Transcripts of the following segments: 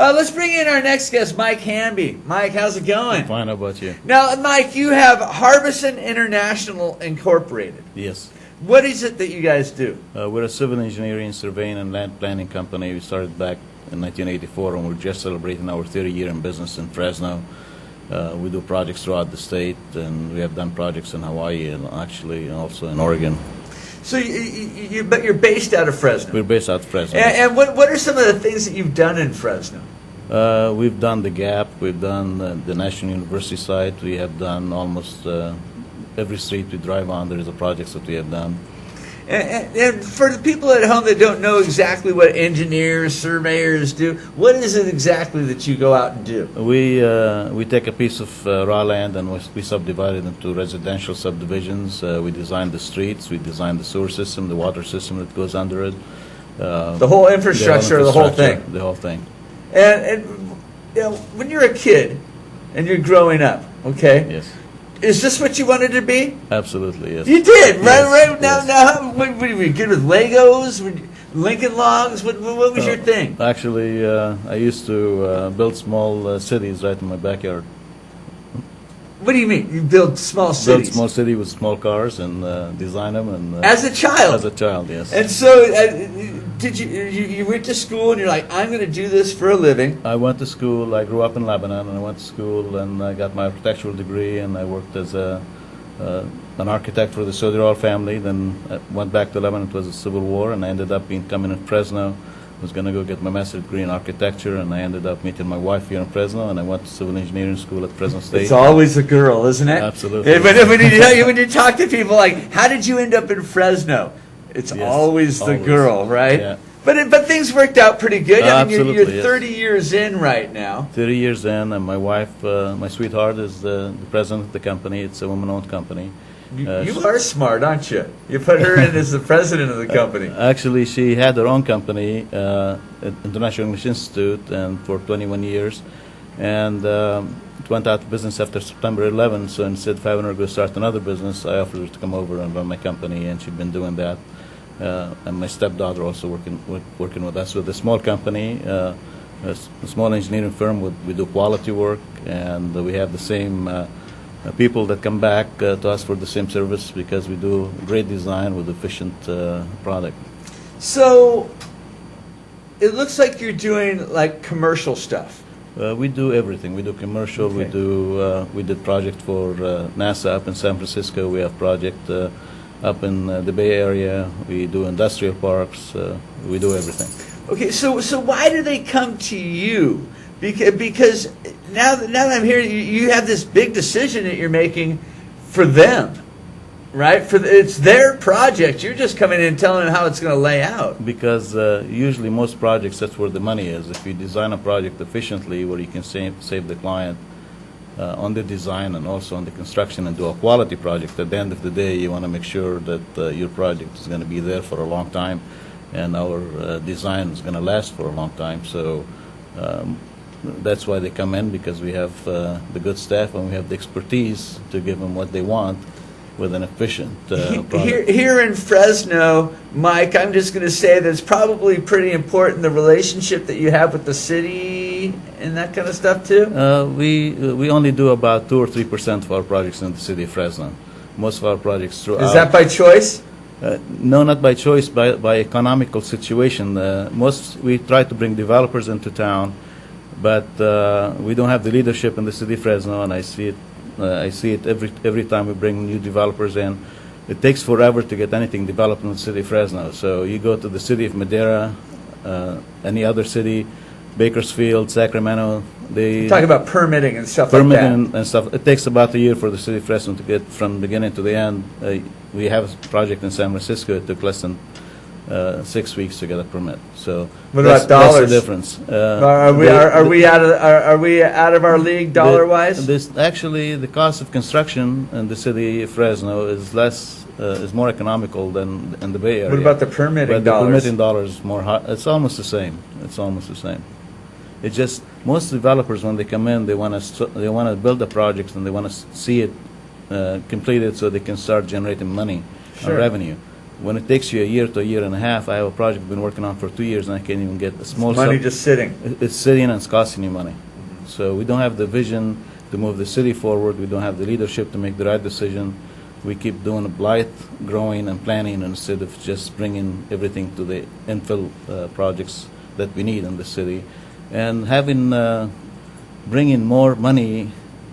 Let's bring in our next guest, Mike Hamby. Mike, how's it going? Fine, how about you? Now, Mike, you have Harbison International Incorporated. Yes. What is it that you guys do? We're a civil engineering, surveying, and land planning company. We started back in 1984, and we're just celebrating our 30th year in business in Fresno. We do projects throughout the state, and we have done projects in Hawaii and actually also in Oregon. So, but you're based out of Fresno. We're based out of Fresno. And what are some of the things that you've done in Fresno? We've done the Gap. We've done the National University site. We have done almost every street we drive on. There is a project that we have done. And for the people at home that don't know exactly what engineers, surveyors do, what is it exactly that you go out and do? We take a piece of raw land and we subdivide it into residential subdivisions. We design the streets, we design the sewer system, the water system that goes under it. The whole infrastructure, the whole thing. The whole thing. And you know, when you're a kid and you're growing up, okay? Yes. Is this what you wanted to be? Absolutely, yes. You did, right? Yes, Right now, yes. now, what were you good with Legos, Lincoln Logs? What was your thing? Actually, I used to build small cities right in my backyard. What do you mean? You build small cities? Build small city with small cars and design them. And as a child? As a child, yes. And so, did you went to school and you're like, I'm going to do this for a living? I went to school. I grew up in Lebanon, and I went to school and I got my architectural degree, and I worked as an architect for the surveyors family. Then I went back to Lebanon. It was a civil war, and I ended up coming in Fresno. I was going to go get my master's degree in architecture, and I ended up meeting my wife here in Fresno, and I went to civil engineering school at Fresno State. It's always a girl, isn't it? Absolutely. And when you talk to people like, how did you end up in Fresno? It's always the girl, right? Yeah. But things worked out pretty good. I mean, Absolutely, you're 30 years in right now. 30 years in, and my wife, my sweetheart, is the president of the company. It's a woman-owned company. You are smart, aren't you? You put her in as the president of the company. Actually, she had her own company, International English Institute, and for 21 years. And it went out of business after September 11, so instead of having her go start another business, I offered her to come over and run my company, and she's been doing that. And my stepdaughter also working with us with a small company, a small engineering firm. We do quality work, and we have the same people that come back to us for the same service because we do great design with efficient product. So it looks like you're doing like commercial stuff. We do everything. We do commercial. Okay. We did project for NASA up in San Francisco. We have project up in the Bay Area. We do industrial parks. We do everything. Okay, so why do they come to you? Because now that I'm here, you have this big decision that you're making for them, right? It's their project. You're just coming in and telling them how it's going to lay out. Because usually most projects, that's where the money is. If you design a project efficiently where you can save the client on the design and also on the construction and do a quality project, at the end of the day you want to make sure that your project is going to be there for a long time and our design is going to last for a long time. So that's why they come in, because we have the good staff and we have the expertise to give them what they want with an efficient product. Here in Fresno, Mike, I'm just going to say that it's probably pretty important, the relationship that you have with the city and that kind of stuff too? We only do about 2 or 3% of our projects in the city of Fresno. Most of our projects throughout. Is that by choice? No, not by choice, by economical situation. We try to bring developers into town, but we don't have the leadership in the city of Fresno, and I see it every time we bring new developers in. It takes forever to get anything developed in the city of Fresno. So you go to the city of Madera, any other city, Bakersfield, Sacramento. They talk about permitting and stuff permitting and stuff. It takes about a year for the city of Fresno to get from beginning to the end. We have a project in San Francisco. It took less than 6 weeks to get a permit. So what about dollars? That's the difference. Are we out of our league dollar wise? Actually, the cost of construction in the city of Fresno is more economical than in the Bay Area. What about the permitting dollars? The permitting dollars is more high. It's almost the same. It's just most developers, when they come in, they want to build a project and they want to see it completed so they can start generating money and revenue. When it takes you a year to a year and a half, I have a project I've been working on for 2 years, and I can't even get a small Money sub- just sitting. It's sitting and it's costing you money. So we don't have the vision to move the city forward. We don't have the leadership to make the right decision. We keep doing a blight, growing and planning instead of just bringing everything to the infill projects that we need in the city. And having bringing more money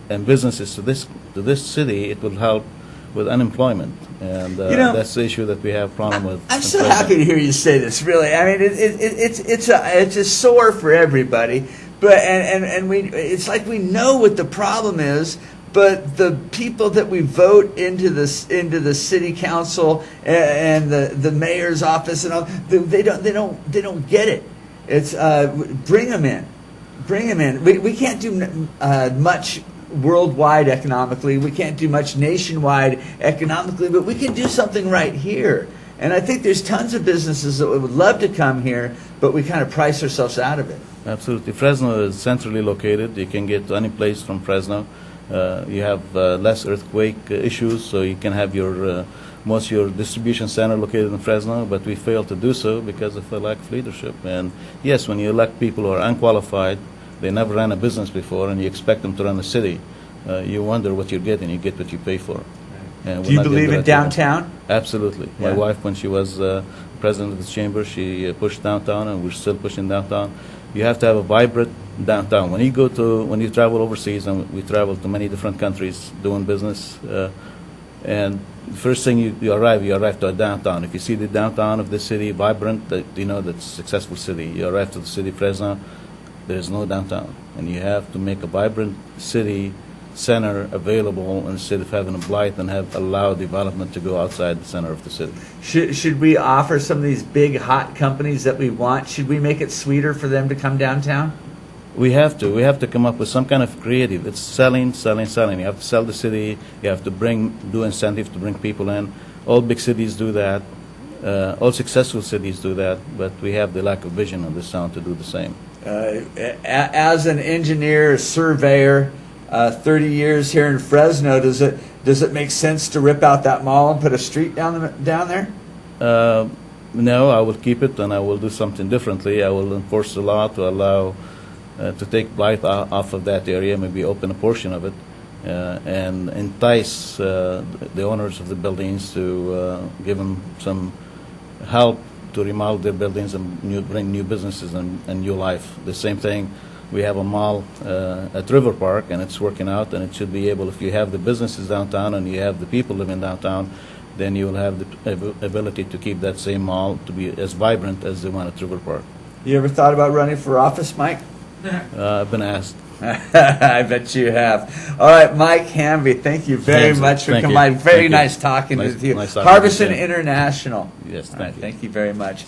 and businesses to this city, it will help with unemployment, and that's the issue that we have problem with. I'm so happy to hear you say this. Really, I mean, it's a sore for everybody, but and it's like we know what the problem is, but the people that we vote into the city council and the mayor's office and all, they don't get it. It's bring them in. We can't do much worldwide economically. We can't do much nationwide economically, but we can do something right here. And I think there's tons of businesses that would love to come here, but we kind of price ourselves out of it. Absolutely. Fresno is centrally located. You can get to any place from Fresno. You have less earthquake issues, so you can have most of your distribution center located in Fresno, but we fail to do so because of a lack of leadership. And yes, when you elect people who are unqualified, they never ran a business before, and you expect them to run a city, you wonder what you're getting. You get what you pay for. And do you believe in downtown? Absolutely. Yeah. My wife, when she was president of the chamber, she pushed downtown, and we're still pushing downtown. You have to have a vibrant downtown. When you travel overseas, and we travel to many different countries doing business, and the first thing you arrive to a downtown. If you see the downtown of the city vibrant, that's a successful city. You arrive to the city of Fresno, there is no downtown, and you have to make a vibrant city center available instead of having a blight and allow development to go outside the center of the city. Should we offer some of these big hot companies that we want? Should we make it sweeter for them to come downtown? We have to. We have to come up with some kind of creative. It's selling. You have to sell the city. You have to do incentive to bring people in. All big cities do that. All successful cities do that. But we have the lack of vision in this town to do the same. As an engineer, a surveyor, 30 years here in Fresno, does it make sense to rip out that mall and put a street down there? No, I will keep it, and I will do something differently. I will enforce the law to allow to take blight off of that area, maybe open a portion of it, and entice the owners of the buildings to give them some help to remodel their buildings and bring new businesses and new life. The same thing, we have a mall at River Park, and it's working out, and it should be able, if you have the businesses downtown and you have the people living downtown, then you will have the ability to keep that same mall to be as vibrant as the one at River Park. You ever thought about running for office, Mike? I've been asked. I bet you have. All right, Mike Hamzy, thank you very much for coming by. Very nice talking with you. Nice Harbison talking to you. International. Yes, thank you. Thank you very much.